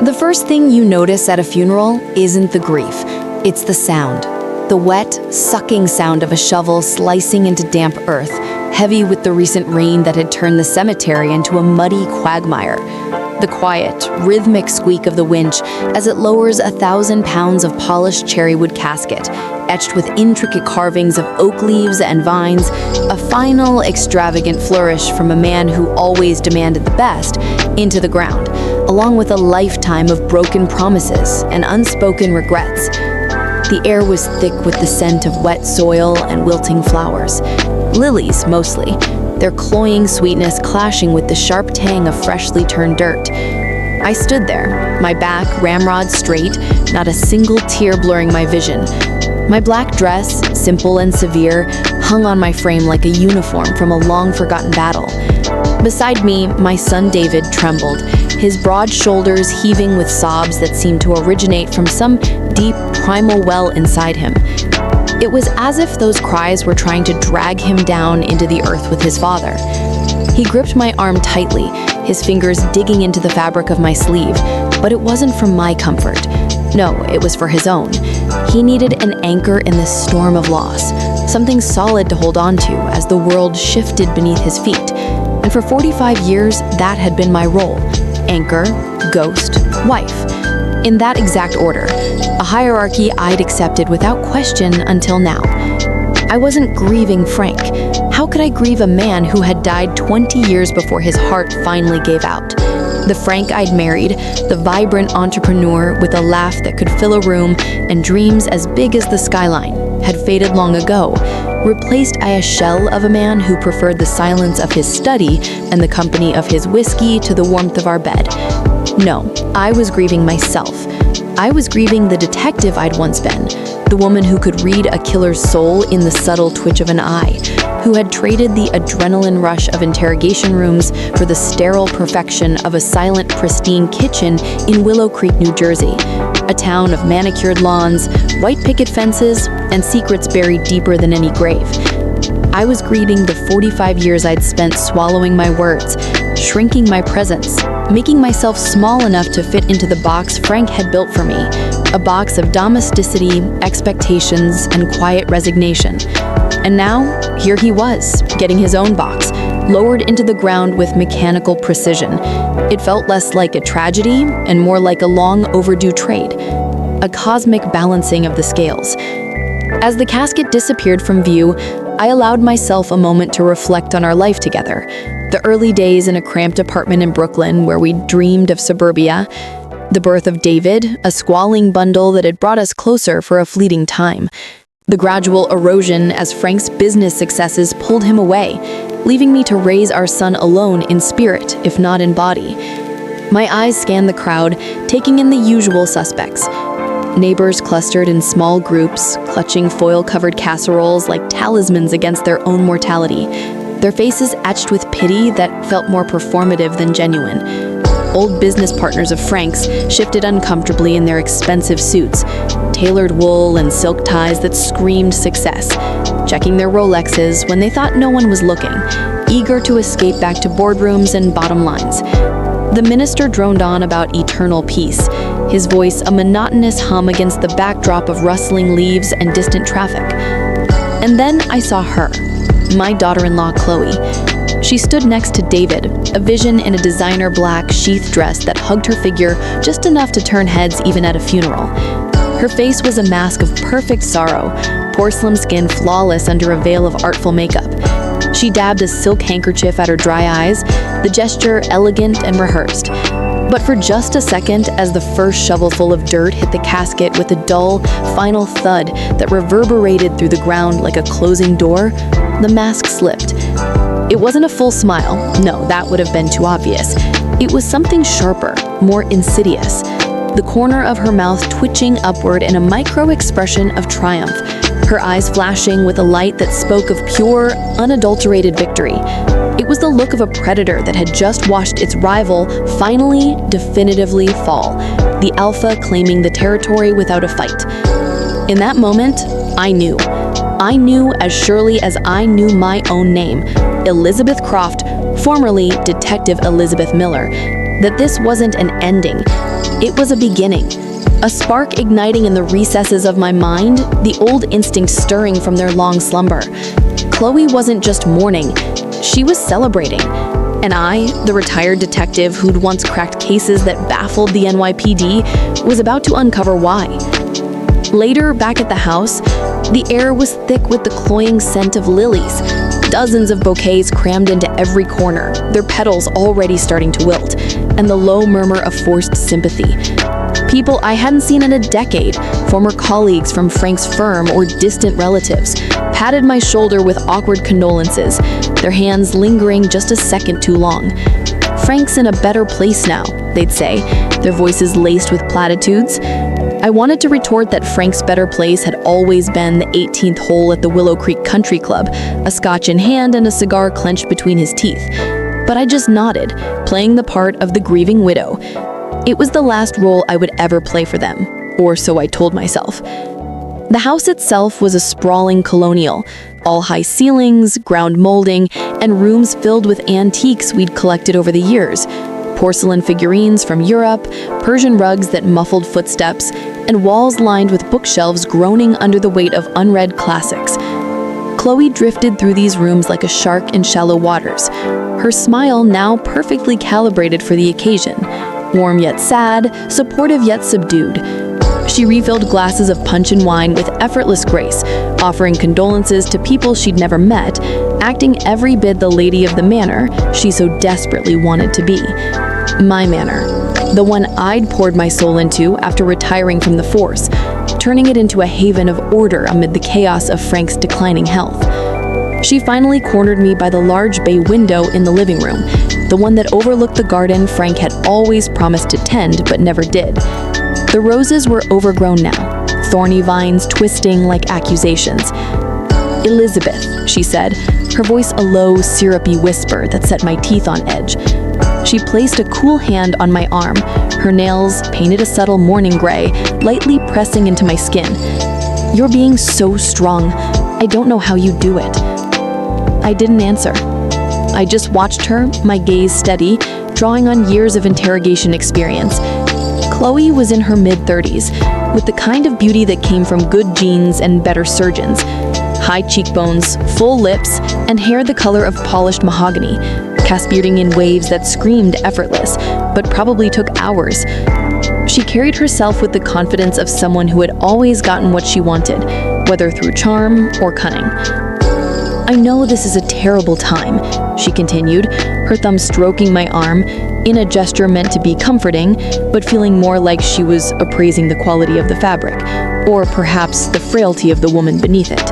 The first thing you notice at a funeral isn't the grief, it's the sound. The wet, sucking sound of a shovel slicing into damp earth, heavy with the recent rain that had turned the cemetery into a muddy quagmire. The quiet, rhythmic squeak of the winch as it lowers 1,000 pounds of polished cherrywood casket, etched with intricate carvings of oak leaves and vines, a final, extravagant flourish from a man who always demanded the best, into the ground, along with a lifetime of broken promises and unspoken regrets. The air was thick with the scent of wet soil and wilting flowers. Lilies, mostly, their cloying sweetness clashing with the sharp tang of freshly turned dirt. I stood there, my back ramrod straight, not a single tear blurring my vision. My black dress, simple and severe, hung on my frame like a uniform from a long-forgotten battle. Beside me, my son David trembled, his broad shoulders heaving with sobs that seemed to originate from some deep, primal well inside him. It was as if those cries were trying to drag him down into the earth with his father. He gripped my arm tightly, his fingers digging into the fabric of my sleeve, but it wasn't for my comfort. No, it was for his own. He needed an anchor in this storm of loss, something solid to hold on to as the world shifted beneath his feet. And for 45 years, that had been my role: anchor, ghost, wife. In that exact order, a hierarchy I'd accepted without question until now. I wasn't grieving Frank. How could I grieve a man who had died 20 years before his heart finally gave out? The Frank I'd married, the vibrant entrepreneur with a laugh that could fill a room and dreams as big as the skyline, had faded long ago, replaced by a shell of a man who preferred the silence of his study and the company of his whiskey to the warmth of our bed. No, I was grieving myself. I was grieving the detective I'd once been, the woman who could read a killer's soul in the subtle twitch of an eye, who had traded the adrenaline rush of interrogation rooms for the sterile perfection of a silent, pristine kitchen in Willow Creek, New Jersey, a town of manicured lawns, white picket fences, and secrets buried deeper than any grave. I was grieving the 45 years I'd spent swallowing my words, shrinking my presence, making myself small enough to fit into the box Frank had built for me, a box of domesticity, expectations, and quiet resignation. And now, here he was, getting his own box, lowered into the ground with mechanical precision. It felt less like a tragedy and more like a long overdue trade, a cosmic balancing of the scales. As the casket disappeared from view, I allowed myself a moment to reflect on our life together. The early days in a cramped apartment in Brooklyn where we dreamed of suburbia. The birth of David, a squalling bundle that had brought us closer for a fleeting time. The gradual erosion as Frank's business successes pulled him away, leaving me to raise our son alone in spirit, if not in body. My eyes scanned the crowd, taking in the usual suspects. Neighbors clustered in small groups, clutching foil-covered casseroles like talismans against their own mortality, their faces etched with pity that felt more performative than genuine. Old business partners of Frank's shifted uncomfortably in their expensive suits, tailored wool and silk ties that screamed success, checking their Rolexes when they thought no one was looking, eager to escape back to boardrooms and bottom lines. The minister droned on about eternal peace, his voice a monotonous hum against the backdrop of rustling leaves and distant traffic. And then I saw her, my daughter-in-law Chloe. She stood next to David, a vision in a designer black sheath dress that hugged her figure just enough to turn heads even at a funeral. Her face was a mask of perfect sorrow, porcelain skin flawless under a veil of artful makeup. She dabbed a silk handkerchief at her dry eyes, the gesture elegant and rehearsed. But for just a second, as the first shovelful of dirt hit the casket with a dull, final thud that reverberated through the ground like a closing door, the mask slipped. It wasn't a full smile. No, that would have been too obvious. It was something sharper, more insidious. The corner of her mouth twitching upward in a micro-expression of triumph, her eyes flashing with a light that spoke of pure, unadulterated victory. It was the look of a predator that had just watched its rival finally, definitively fall, the alpha claiming the territory without a fight. In that moment, I knew. I knew as surely as I knew my own name, Elizabeth Croft, formerly Detective Elizabeth Miller, that this wasn't an ending. It was a beginning, a spark igniting in the recesses of my mind, the old instincts stirring from their long slumber. Chloe wasn't just mourning, she was celebrating. And I, the retired detective who'd once cracked cases that baffled the NYPD, was about to uncover why. Later, back at the house, the air was thick with the cloying scent of lilies, dozens of bouquets crammed into every corner, their petals already starting to wilt, and the low murmur of forced sympathy. People I hadn't seen in a decade, former colleagues from Frank's firm or distant relatives, patted my shoulder with awkward condolences, their hands lingering just a second too long. "Frank's in a better place now," they'd say, their voices laced with platitudes. I wanted to retort that Frank's better place had always been the 18th hole at the Willow Creek Country Club, a scotch in hand and a cigar clenched between his teeth. But I just nodded, playing the part of the grieving widow. It was the last role I would ever play for them, or so I told myself. The house itself was a sprawling colonial, all high ceilings, ground molding, and rooms filled with antiques we'd collected over the years. Porcelain figurines from Europe, Persian rugs that muffled footsteps, and walls lined with bookshelves groaning under the weight of unread classics. Chloe drifted through these rooms like a shark in shallow waters, her smile now perfectly calibrated for the occasion, warm yet sad, supportive yet subdued. She refilled glasses of punch and wine with effortless grace, offering condolences to people she'd never met, acting every bit the lady of the manor she so desperately wanted to be. My manor, the one I'd poured my soul into after retiring from the force, turning it into a haven of order amid the chaos of Frank's declining health. She finally cornered me by the large bay window in the living room, the one that overlooked the garden Frank had always promised to tend but never did. The roses were overgrown now, thorny vines twisting like accusations. "Elizabeth," she said, her voice a low, syrupy whisper that set my teeth on edge. She placed a cool hand on my arm, her nails, painted a subtle morning gray, lightly pressing into my skin. "You're being so strong. I don't know how you do it." I didn't answer. I just watched her, my gaze steady, drawing on years of interrogation experience. Chloe was in her mid-30s, with the kind of beauty that came from good genes and better surgeons. High cheekbones, full lips, and hair the color of polished mahogany, cascading in waves that screamed effortless, but probably took hours. She carried herself with the confidence of someone who had always gotten what she wanted, whether through charm or cunning. "I know this is a terrible time," she continued, her thumb stroking my arm, in a gesture meant to be comforting, but feeling more like she was appraising the quality of the fabric, or perhaps the frailty of the woman beneath it.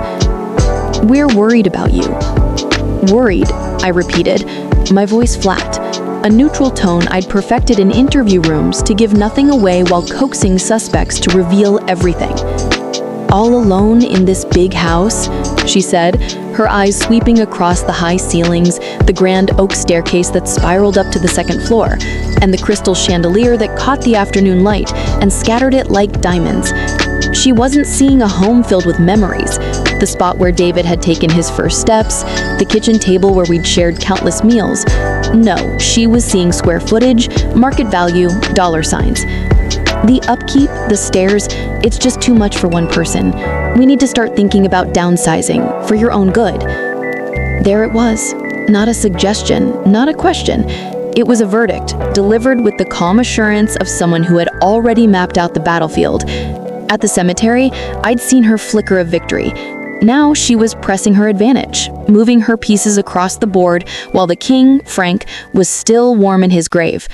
"We're worried about you." "Worried," I repeated, my voice flat, a neutral tone I'd perfected in interview rooms to give nothing away while coaxing suspects to reveal everything. "All alone in this big house," she said, her eyes sweeping across the high ceilings, the grand oak staircase that spiraled up to the second floor, and the crystal chandelier that caught the afternoon light and scattered it like diamonds. She wasn't seeing a home filled with memories, the spot where David had taken his first steps, the kitchen table where we'd shared countless meals. No, she was seeing square footage, market value, dollar signs. "The upkeep, the stairs, it's just too much for one person. We need to start thinking about downsizing, for your own good." There it was. Not a suggestion, not a question. It was a verdict, delivered with the calm assurance of someone who had already mapped out the battlefield. At the cemetery, I'd seen her flicker of victory. Now she was pressing her advantage, moving her pieces across the board while the king, Frank, was still warm in his grave.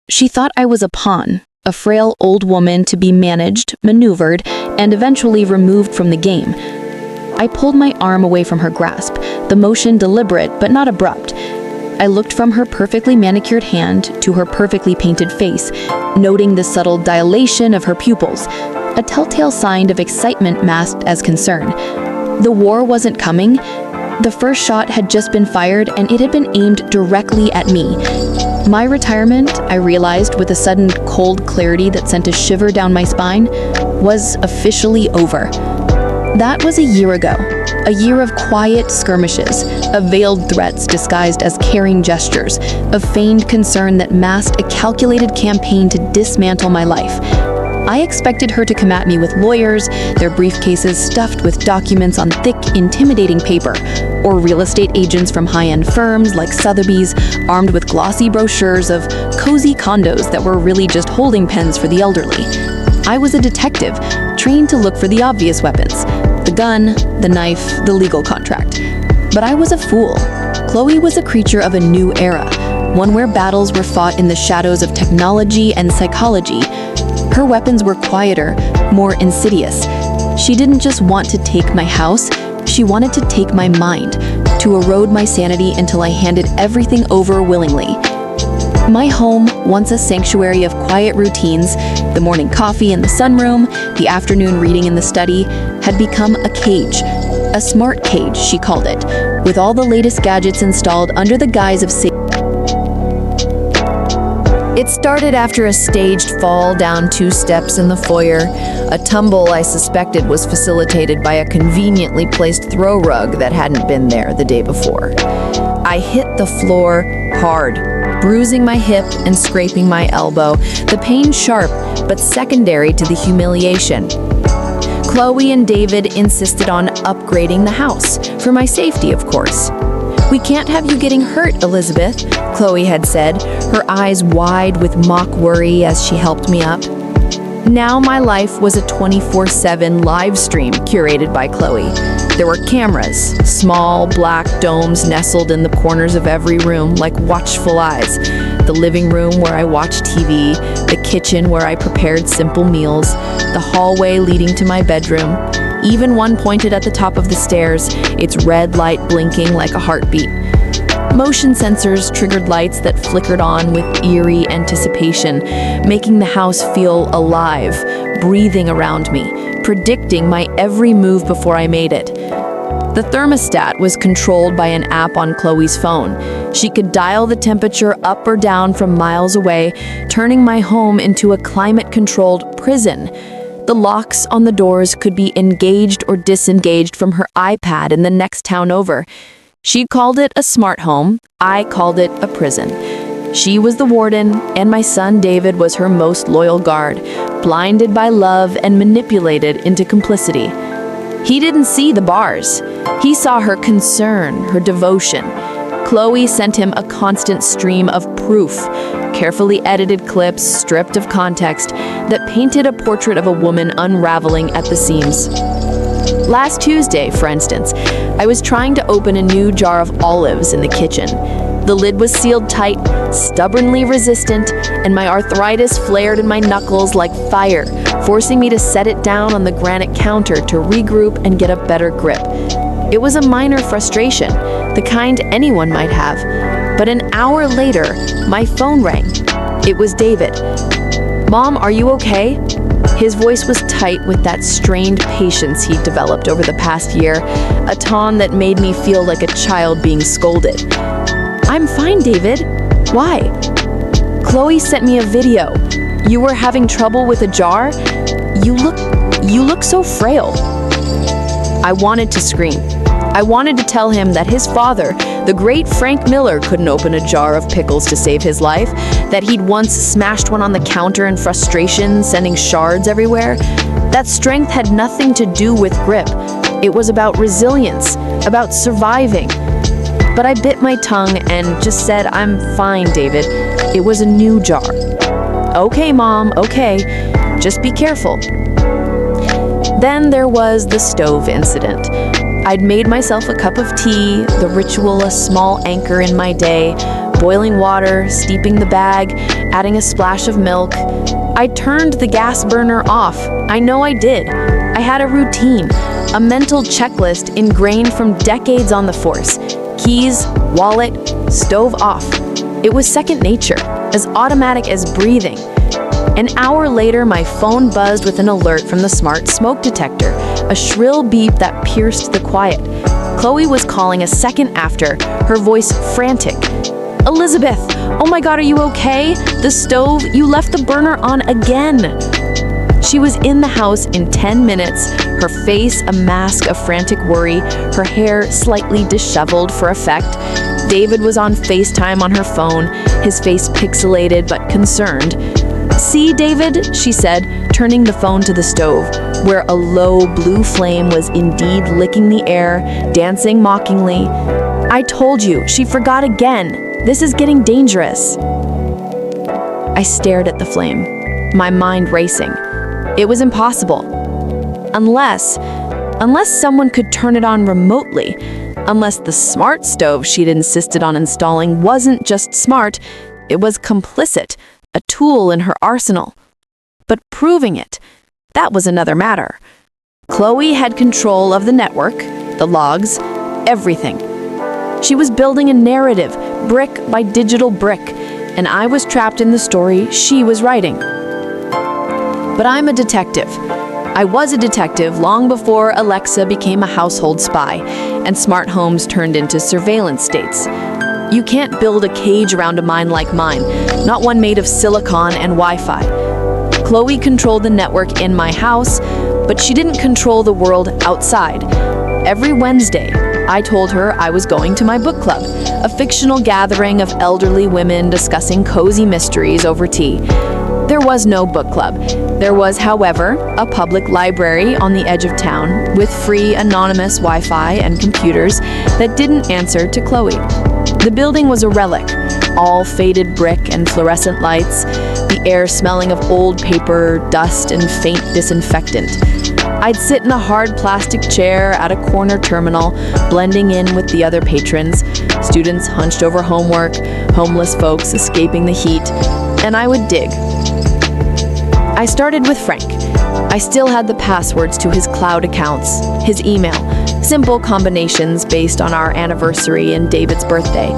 She thought I was a pawn, a frail old woman to be managed, maneuvered, and eventually removed from the game. I pulled my arm away from her grasp, the motion deliberate but not abrupt. I looked from her perfectly manicured hand to her perfectly painted face, noting the subtle dilation of her pupils, a telltale sign of excitement masked as concern. The war wasn't coming. The first shot had just been fired and it had been aimed directly at me. My retirement, I realized with a sudden cold clarity that sent a shiver down my spine, was officially over. That was a year ago, A year of quiet skirmishes, of veiled threats disguised as caring gestures, of feigned concern that masked a calculated campaign to dismantle my life. I expected her to come at me with lawyers, their briefcases stuffed with documents on thick, intimidating paper, or real estate agents from high-end firms like Sotheby's, armed with glossy brochures of cozy condos that were really just holding pens for the elderly. I was a detective, trained to look for the obvious weapons: the gun, the knife, the legal contract. But I was a fool. Chloe was a creature of a new era, one where battles were fought in the shadows of technology and psychology. Her weapons were quieter, more insidious. She didn't just want to take my house, she wanted to take my mind, to erode my sanity until I handed everything over willingly. My home, once a sanctuary of quiet routines, the morning coffee in the sunroom, the afternoon reading in the study, had become a cage. A smart cage, she called it, with all the latest gadgets installed under the guise of safety. It started after a staged fall down 2 steps in the foyer, a tumble I suspected was facilitated by a conveniently placed throw rug that hadn't been there the day before. I hit the floor hard, bruising my hip and scraping my elbow, the pain sharp but secondary to the humiliation. Chloe and David insisted on upgrading the house, for my safety, of course. "We can't have you getting hurt, Elizabeth," Chloe had said, her eyes wide with mock worry as she helped me up. Now my life was a 24/7 live stream curated by Chloe. There were cameras, small black domes nestled in the corners of every room like watchful eyes. The living room where I watched TV, the kitchen where I prepared simple meals, the hallway leading to my bedroom, even one pointed at the top of the stairs, its red light blinking like a heartbeat. Motion sensors triggered lights that flickered on with eerie anticipation, making the house feel alive, breathing around me, predicting my every move before I made it. The thermostat was controlled by an app on Chloe's phone. She could dial the temperature up or down from miles away, turning my home into a climate-controlled prison. The locks on the doors could be engaged or disengaged from her iPad in the next town over. She called it a smart home. I called it a prison. She was the warden, and my son David was her most loyal guard, blinded by love and manipulated into complicity. He didn't see the bars. He saw her concern, her devotion. Chloe sent him a constant stream of proof, carefully edited clips stripped of context that painted a portrait of a woman unraveling at the seams. Last Tuesday, for instance, I was trying to open a new jar of olives in the kitchen. The lid was sealed tight, stubbornly resistant, and my arthritis flared in my knuckles like fire, forcing me to set it down on the granite counter to regroup and get a better grip. It was a minor frustration, the kind anyone might have. But an hour later, my phone rang. It was David. "Mom, are you okay?" His voice was tight with that strained patience he'd developed over the past year, a tone that made me feel like a child being scolded. "I'm fine, David. Why?" "Chloe sent me a video. You were having trouble with a jar? You look so frail." I wanted to scream. I wanted to tell him that his father, the great Frank Miller, couldn't open a jar of pickles to save his life, that he'd once smashed one on the counter in frustration, sending shards everywhere. That strength had nothing to do with grip. It was about resilience, about surviving. But I bit my tongue and just said, "I'm fine, David. It was a new jar." "Okay, Mom, okay. Just be careful." Then there was the stove incident. I'd made myself a cup of tea, the ritual a small anchor in my day, boiling water, steeping the bag, adding a splash of milk. I turned the gas burner off. I know I did. I had a routine, a mental checklist ingrained from decades on the force. Keys, wallet, stove off. It was second nature, as automatic as breathing. An hour later, my phone buzzed with an alert from the smart smoke detector, a shrill beep that pierced the quiet. Chloe was calling a second after, her voice frantic. "Elizabeth, oh my God, are you okay? The stove, you left the burner on again." She was in the house in 10 minutes, her face a mask of frantic worry, her hair slightly disheveled for effect. David was on FaceTime on her phone, his face pixelated but concerned. "See, David," she said, turning the phone to the stove, where a low blue flame was indeed licking the air, dancing mockingly. "I told you, she forgot again. This is getting dangerous." I stared at the flame, my mind racing. It was impossible. Unless someone could turn it on remotely. Unless the smart stove she'd insisted on installing wasn't just smart, it was complicit, a tool in her arsenal. But proving it, that was another matter. Chloe had control of the network, the logs, everything. She was building a narrative, brick by digital brick, and I was trapped in the story she was writing. But I'm a detective. I was a detective long before Alexa became a household spy and smart homes turned into surveillance states. You can't build a cage around a mind like mine, not one made of silicon and Wi-Fi. Chloe controlled the network in my house, but she didn't control the world outside. Every Wednesday, I told her I was going to my book club, a fictional gathering of elderly women discussing cozy mysteries over tea. There was no book club. There was, however, a public library on the edge of town with free anonymous Wi-Fi and computers that didn't answer to Chloe. The building was a relic, all faded brick and fluorescent lights, the air smelling of old paper, dust, and faint disinfectant. I'd sit in a hard plastic chair at a corner terminal, blending in with the other patrons, students hunched over homework, homeless folks escaping the heat, and I would dig. I started with Frank. I still had the passwords to his cloud accounts, his email, simple combinations based on our anniversary and David's birthday.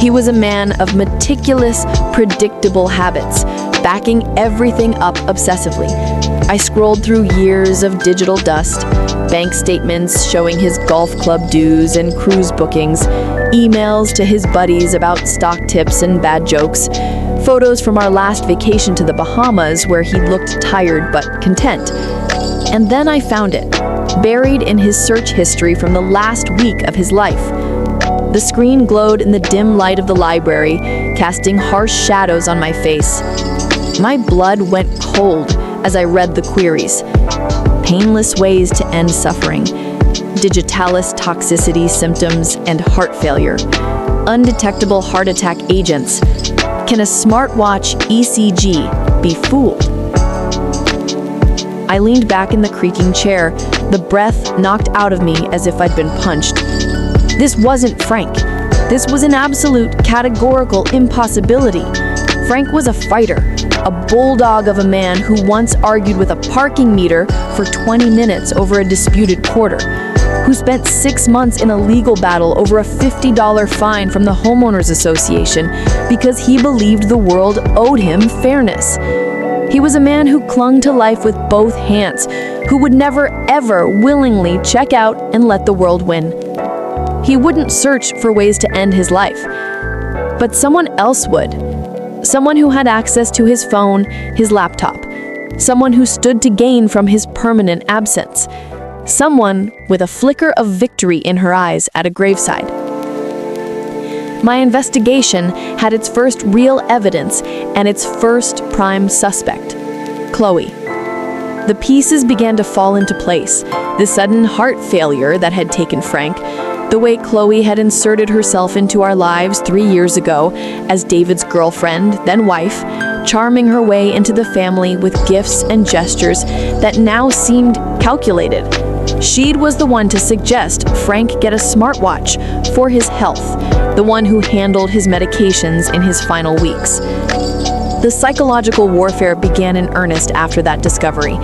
He was a man of meticulous, predictable habits, backing everything up obsessively. I scrolled through years of digital dust, bank statements showing his golf club dues and cruise bookings, emails to his buddies about stock tips and bad jokes, photos from our last vacation to the Bahamas where he looked tired but content. And then I found it, buried in his search history from the last week of his life. The screen glowed in the dim light of the library, casting harsh shadows on my face. My blood went cold as I read the queries. Painless ways to end suffering, digitalis toxicity symptoms and heart failure, undetectable heart attack agents. Can a smartwatch ECG be fooled? I leaned back in the creaking chair, the breath knocked out of me as if I'd been punched. This wasn't Frank. This was an absolute, categorical impossibility. Frank was a fighter, a bulldog of a man who once argued with a parking meter for 20 minutes over a disputed quarter, who spent 6 months in a legal battle over a $50 fine from the Homeowners Association because he believed the world owed him fairness. He was a man who clung to life with both hands, who would never, ever willingly check out and let the world win. He wouldn't search for ways to end his life, but someone else would. Someone who had access to his phone, his laptop. Someone who stood to gain from his permanent absence. Someone with a flicker of victory in her eyes at a graveside. My investigation had its first real evidence and its first prime suspect, Chloe. The pieces began to fall into place. The sudden heart failure that had taken Frank, the way Chloe had inserted herself into our lives 3 years ago as David's girlfriend, then wife, charming her way into the family with gifts and gestures that now seemed calculated. She was the one to suggest Frank get a smartwatch for his health, the one who handled his medications in his final weeks. The psychological warfare began in earnest after that discovery.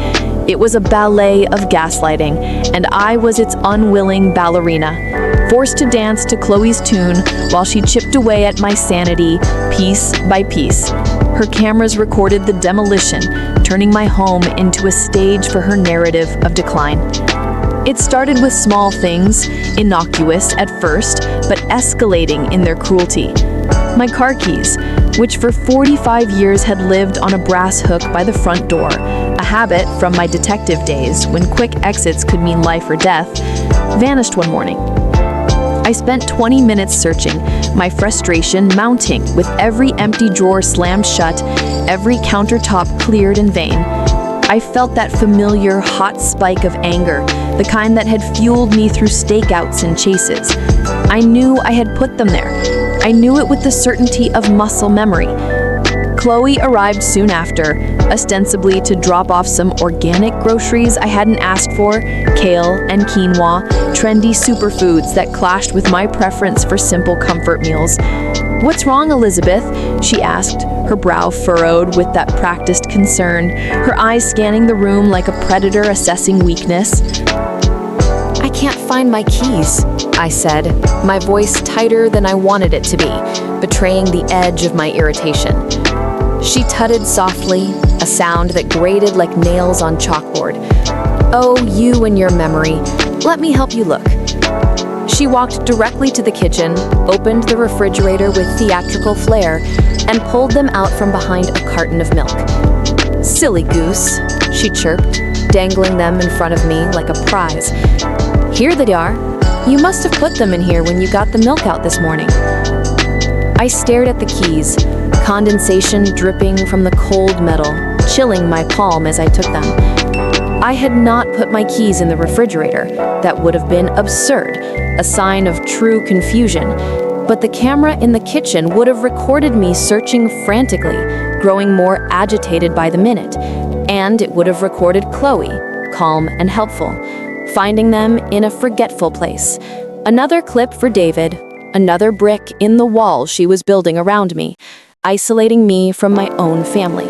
It was a ballet of gaslighting, and I was its unwilling ballerina, forced to dance to Chloe's tune while she chipped away at my sanity piece by piece. Her cameras recorded the demolition, turning my home into a stage for her narrative of decline. It started with small things, innocuous at first, but escalating in their cruelty. My car keys, which for 45 years had lived on a brass hook by the front door, a habit from my detective days, when quick exits could mean life or death, vanished one morning. I spent 20 minutes searching, my frustration mounting, with every empty drawer slammed shut, every countertop cleared in vain. I felt that familiar, hot spike of anger, the kind that had fueled me through stakeouts and chases. I knew I had put them there. I knew it with the certainty of muscle memory. Chloe arrived soon after, ostensibly to drop off some organic groceries I hadn't asked for, kale and quinoa, trendy superfoods that clashed with my preference for simple comfort meals. "What's wrong, Elizabeth?" she asked, her brow furrowed with that practiced concern, her eyes scanning the room like a predator assessing weakness. "I can't find my keys," I said, my voice tighter than I wanted it to be, betraying the edge of my irritation. She tutted softly, a sound that grated like nails on chalkboard. "Oh, you and your memory. Let me help you look." She walked directly to the kitchen, opened the refrigerator with theatrical flair, and pulled them out from behind a carton of milk. "Silly goose," she chirped, dangling them in front of me like a prize. "Here they are. You must have put them in here when you got the milk out this morning." I stared at the keys, condensation dripping from the cold metal, chilling my palm as I took them. I had not put my keys in the refrigerator. That would have been absurd, a sign of true confusion. But the camera in the kitchen would have recorded me searching frantically, growing more agitated by the minute. And it would have recorded Chloe, calm and helpful, finding them in a forgetful place. Another clip for David, another brick in the wall she was building around me, isolating me from my own family.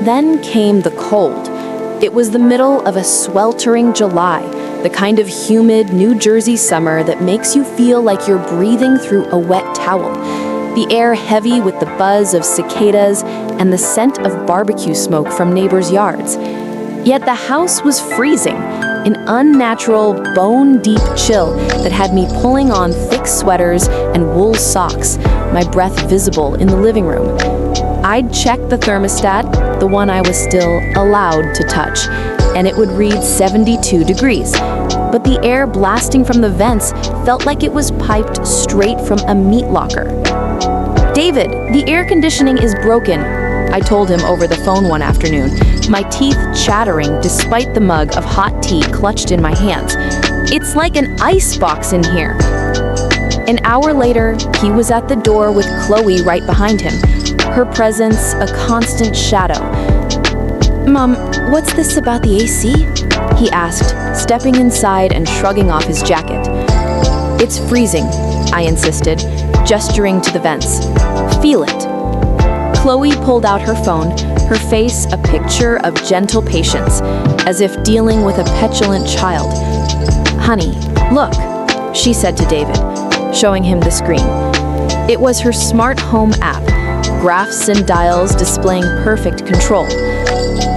Then came the cold. It was the middle of a sweltering July, the kind of humid New Jersey summer that makes you feel like you're breathing through a wet towel. The air heavy with the buzz of cicadas and the scent of barbecue smoke from neighbors' yards. Yet the house was freezing, an unnatural, bone-deep chill that had me pulling on thick sweaters and wool socks, my breath visible in the living room. I'd check the thermostat, the one I was still allowed to touch, and it would read 72 degrees. But the air blasting from the vents felt like it was piped straight from a meat locker. "David, the air conditioning is broken," I told him over the phone one afternoon, my teeth chattering despite the mug of hot tea clutched in my hands. "It's like an ice box in here." An hour later, he was at the door with Chloe right behind him, her presence a constant shadow. "Mom, what's this about the AC?" he asked, stepping inside and shrugging off his jacket. "It's freezing," I insisted, gesturing to the vents. "Feel it." Chloe pulled out her phone, her face a picture of gentle patience, as if dealing with a petulant child. "Honey, look," she said to David, showing him the screen. It was her smart home app, graphs and dials displaying perfect control.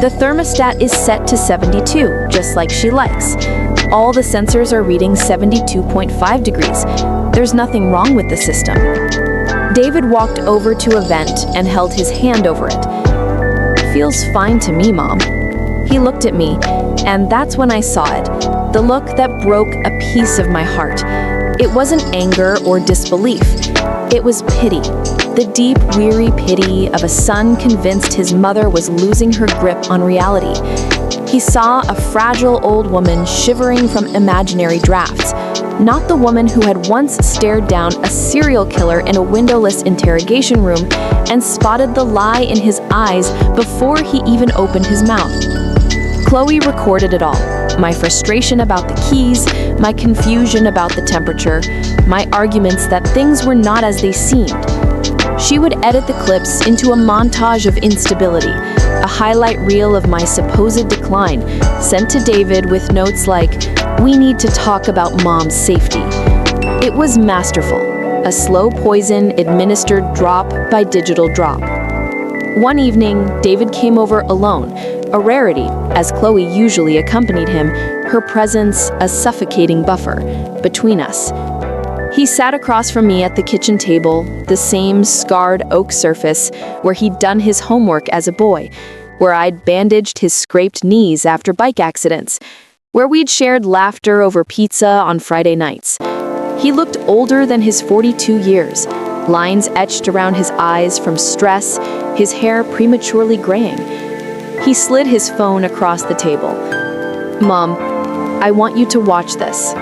The thermostat is set to 72, just like she likes. All the sensors are reading 72.5 degrees. There's nothing wrong with the system. David walked over to a vent and held his hand over it. "Feels fine to me, Mom." He looked at me, and that's when I saw it, the look that broke a piece of my heart. It wasn't anger or disbelief. It was pity, the deep, weary pity of a son convinced his mother was losing her grip on reality. He saw a fragile old woman shivering from imaginary drafts, not the woman who had once stared down a serial killer in a windowless interrogation room and spotted the lie in his eyes before he even opened his mouth. Chloe recorded it all. My frustration about the keys, my confusion about the temperature, my arguments that things were not as they seemed. She would edit the clips into a montage of instability, a highlight reel of my supposed decline, sent to David with notes like, "We need to talk about Mom's safety." It was masterful, a slow poison administered drop by digital drop. One evening, David came over alone, a rarity, as Chloe usually accompanied him, her presence a suffocating buffer between us. He sat across from me at the kitchen table, the same scarred oak surface where he'd done his homework as a boy. where I'd bandaged his scraped knees after bike accidents, where we'd shared laughter over pizza on Friday nights. He looked older than his 42 years, lines etched around his eyes from stress, his hair prematurely graying. He slid his phone across the table. "Mom, I want you to watch this."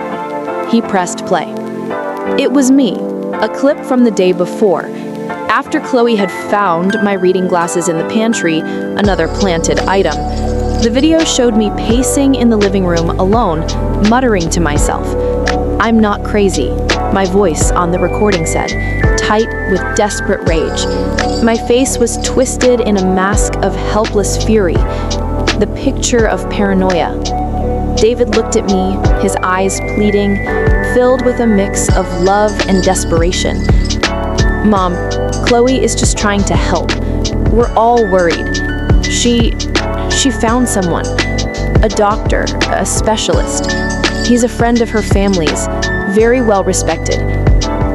He pressed play. It was me, a clip from the day before. After Chloe had found my reading glasses in the pantry, another planted item, the video showed me pacing in the living room alone, muttering to myself. "I'm not crazy," my voice on the recording said, tight with desperate rage. My face was twisted in a mask of helpless fury, the picture of paranoia. David looked at me, his eyes pleading, filled with a mix of love and desperation. "Mom, Chloe is just trying to help. We're all worried. She found someone, a doctor, a specialist. He's a friend of her family's, very well respected.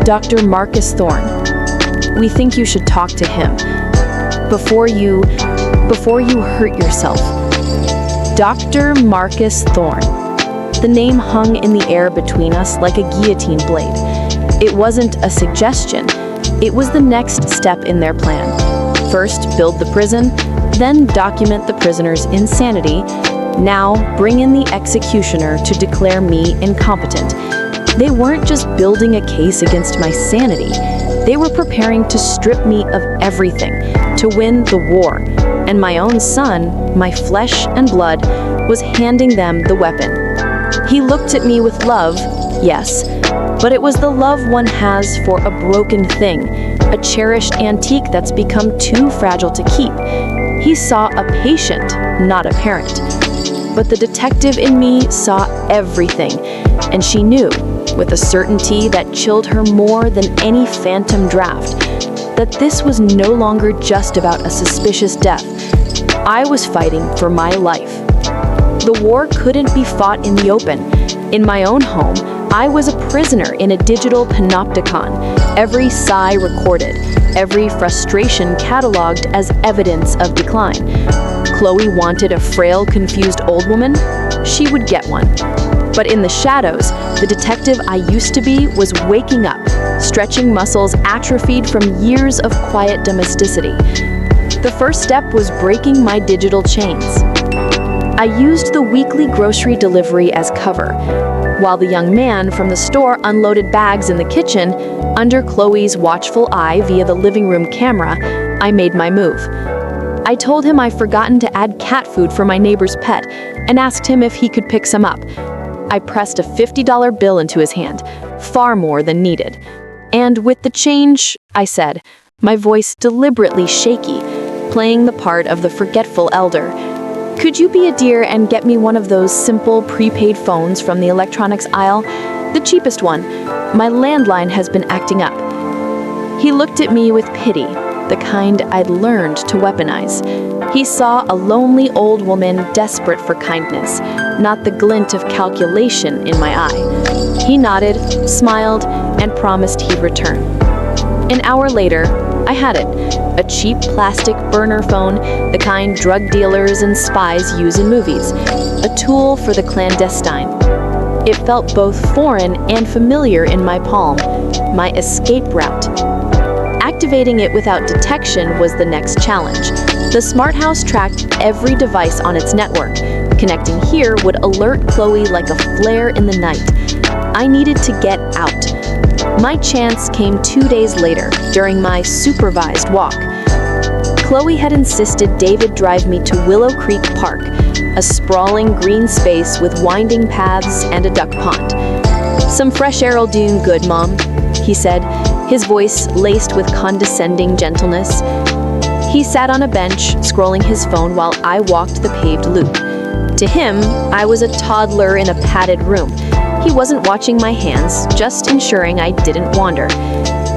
Dr. Marcus Thorne. We think you should talk to him before you hurt yourself." Dr. Marcus Thorne. The name hung in the air between us like a guillotine blade. It wasn't a suggestion. It was the next step in their plan. First, build the prison, then document the prisoner's insanity. Now, bring in the executioner to declare me incompetent. They weren't just building a case against my sanity. They were preparing to strip me of everything, to win the war. And my own son, my flesh and blood, was handing them the weapon. He looked at me with love, yes, but it was the love one has for a broken thing, a cherished antique that's become too fragile to keep. He saw a patient, not a parent. But the detective in me saw everything, and she knew, with a certainty that chilled her more than any phantom draft, that this was no longer just about a suspicious death. I was fighting for my life. The war couldn't be fought in the open. In my own home, I was a prisoner in a digital panopticon, every sigh recorded, every frustration cataloged as evidence of decline. Chloe wanted a frail, confused old woman. She would get one. But in the shadows, the detective I used to be was waking up, stretching muscles atrophied from years of quiet domesticity. The first step was breaking my digital chains. I used the weekly grocery delivery as cover, while the young man from the store unloaded bags in the kitchen. Under Chloe's watchful eye via the living room camera, I made my move. I told him I'd forgotten to add cat food for my neighbor's pet and asked him if he could pick some up. I pressed a $50 bill into his hand, far more than needed. "And with the change," I said, my voice deliberately shaky, playing the part of the forgetful elder, "could you be a dear and get me one of those simple prepaid phones from the electronics aisle? The cheapest one. My landline has been acting up." He looked at me with pity, the kind I'd learned to weaponize. He saw a lonely old woman desperate for kindness, not the glint of calculation in my eye. He nodded, smiled, and promised he'd return. An hour later, I had it. A cheap plastic burner phone, the kind drug dealers and spies use in movies. A tool for the clandestine. It felt both foreign and familiar in my palm, my escape route. Activating it without detection was the next challenge. The smart house tracked every device on its network. Connecting here would alert Chloe like a flare in the night. I needed to get out. My chance came 2 days later, during my supervised walk. Chloe had insisted David drive me to Willow Creek Park, a sprawling green space with winding paths and a duck pond. "Some fresh air'll do you good, Mom," he said, his voice laced with condescending gentleness. He sat on a bench, scrolling his phone while I walked the paved loop. To him, I was a toddler in a padded room. He wasn't watching my hands, just ensuring I didn't wander.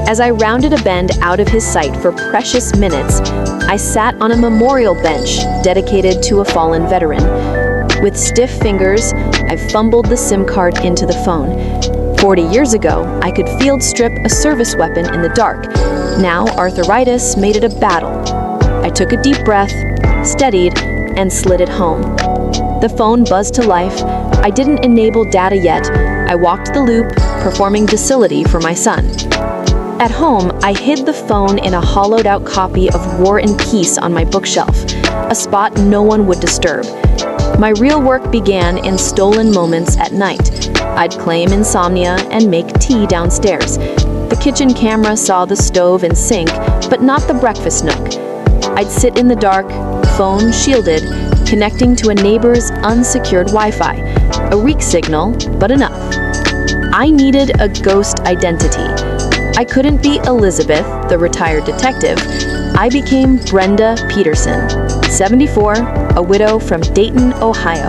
As I rounded a bend out of his sight for precious minutes, I sat on a memorial bench dedicated to a fallen veteran. With stiff fingers, I fumbled the SIM card into the phone. 40 years ago, I could field strip a service weapon in the dark. Now, arthritis made it a battle. I took a deep breath, steadied, and slid it home. The phone buzzed to life. I didn't enable data yet. I walked the loop, performing docility for my son. At home, I hid the phone in a hollowed-out copy of War and Peace on my bookshelf, a spot no one would disturb. My real work began in stolen moments at night. I'd claim insomnia and make tea downstairs. The kitchen camera saw the stove and sink, but not the breakfast nook. I'd sit in the dark, phone shielded, connecting to a neighbor's unsecured Wi-Fi. A weak signal, but enough. I needed a ghost identity. I couldn't be Elizabeth, the retired detective. I became Brenda Peterson, 74, a widow from Dayton, Ohio.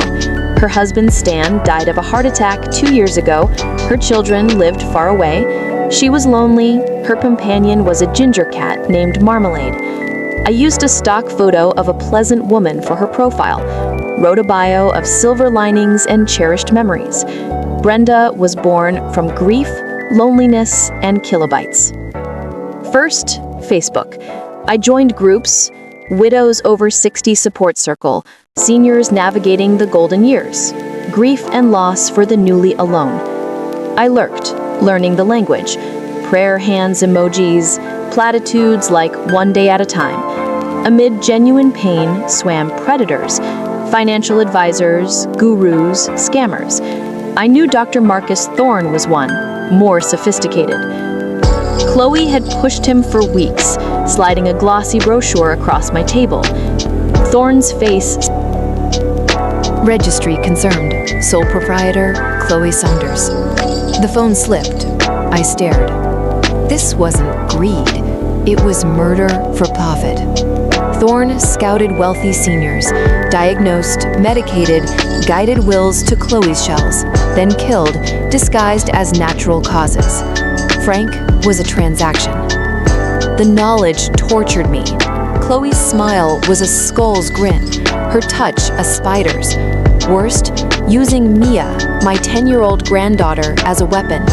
Her husband Stan died of a heart attack 2 years ago. Her children lived far away. She was lonely. Her companion was a ginger cat named Marmalade. I used a stock photo of a pleasant woman for her profile, wrote a bio of silver linings and cherished memories. Brenda was born from grief, loneliness, and kilobytes. First, Facebook. I joined groups, Widows Over 60 Support Circle, Seniors Navigating the Golden Years, Grief and Loss for the Newly Alone. I lurked, learning the language, prayer hands emojis, platitudes like one day at a time. Amid genuine pain swam predators, financial advisors, gurus, scammers. I knew Dr. Marcus Thorne was one, more sophisticated. Chloe had pushed him for weeks, sliding a glossy brochure across my table. Thorne's face. Registry concerned. Sole proprietor, Chloe Saunders. The phone slipped. I stared. This wasn't greed. It was murder for profit. Thorne scouted wealthy seniors, diagnosed, medicated, guided wills to Chloe's shells, then killed, disguised as natural causes. Frank was a transaction. The knowledge tortured me. Chloe's smile was a skull's grin, her touch a spider's. Worst, using Mia, my 10-year-old granddaughter, as a weapon.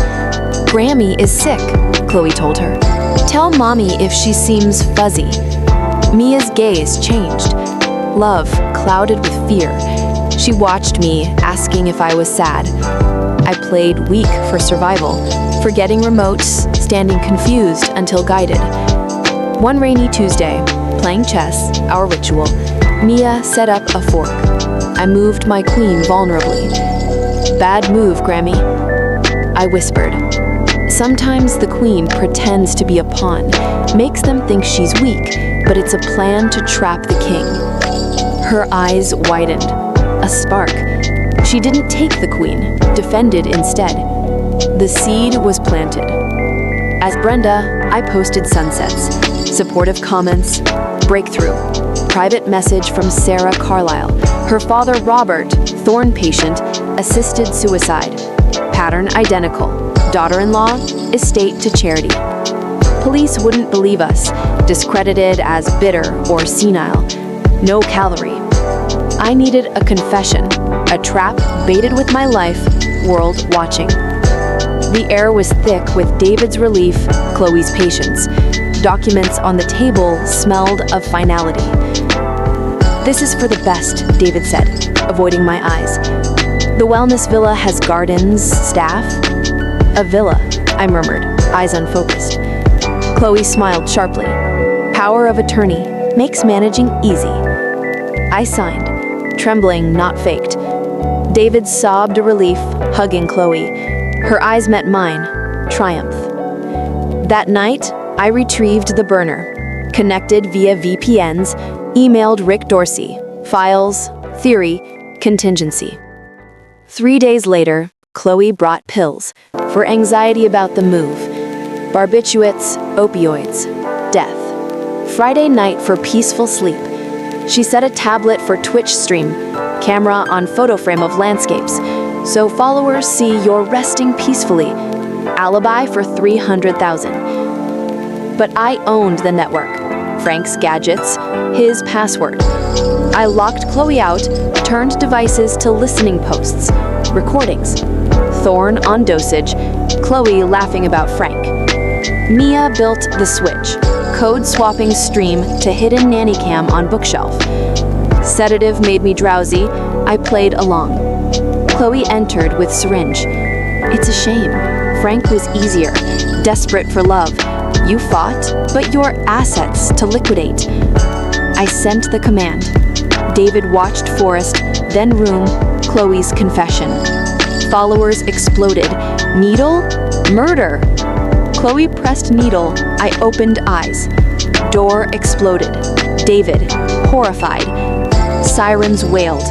Grammy is sick, Chloe told her. Tell Mommy if she seems fuzzy. Mia's gaze changed. Love clouded with fear. She watched me, asking if I was sad. I played weak for survival, forgetting remotes, standing confused until guided. One rainy Tuesday, playing chess, our ritual, Mia set up a fork. I moved my queen vulnerably. Bad move, Grammy. I whispered. Sometimes the queen pretends to be a pawn, makes them think she's weak, but it's a plan to trap the king. Her eyes widened. A spark. She didn't take the queen, defended instead. The seed was planted. As Brenda, I posted sunsets, supportive comments, breakthrough, private message from Sarah Carlisle. Her father, Robert, thorn patient, assisted suicide. Pattern identical. Daughter-in-law, estate to charity. Police wouldn't believe us, discredited as bitter or senile. No calorie. I needed a confession, a trap baited with my life, world watching. The air was thick with David's relief, Chloe's patience. Documents on the table smelled of finality. This is for the best, David said, avoiding my eyes. The wellness villa has gardens, staff. A villa, I murmured, eyes unfocused. Chloe smiled sharply. Power of attorney makes managing easy. I signed, trembling, not faked. David sobbed a relief, hugging Chloe. Her eyes met mine, triumph. That night, I retrieved the burner, connected via VPNs, emailed Rick Dorsey, files, theory, contingency. 3 days later, Chloe brought pills for anxiety about the move, barbiturates, opioids, death. Friday night for peaceful sleep. She set a tablet for Twitch stream, camera on photo frame of landscapes, so followers see you're resting peacefully. Alibi for 300,000. But I owned the network. Frank's gadgets, his password. I locked Chloe out, turned devices to listening posts, recordings. Thorne on dosage, Chloe laughing about Frank. Mia built the switch, code swapping stream to hidden nanny cam on bookshelf. Sedative made me drowsy. I played along. Chloe entered with syringe. It's a shame. Frank was easier, desperate for love. You fought, but your assets to liquidate. I sent the command. David watched Forrest, then room, Chloe's confession. Followers exploded. Needle? Murder! Chloe pressed needle. I opened eyes. Door exploded. David, horrified. Sirens wailed.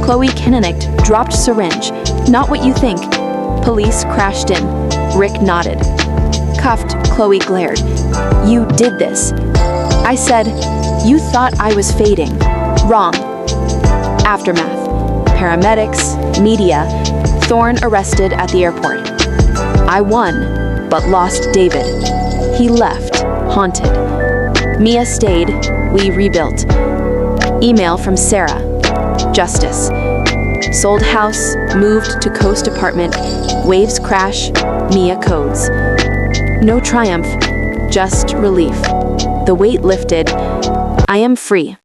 Chloe canoniced, dropped syringe. Not what you think. Police crashed in. Rick nodded. Cuffed, Chloe glared. You did this. I said, you thought I was fading. Wrong. Aftermath. Paramedics, media, Thorne arrested at the airport. I won, but lost David. He left, haunted. Mia stayed, we rebuilt. Email from Sarah. Justice. Sold house, moved to coast apartment. Waves crash, Mia codes. No triumph, just relief. The weight lifted. I am free.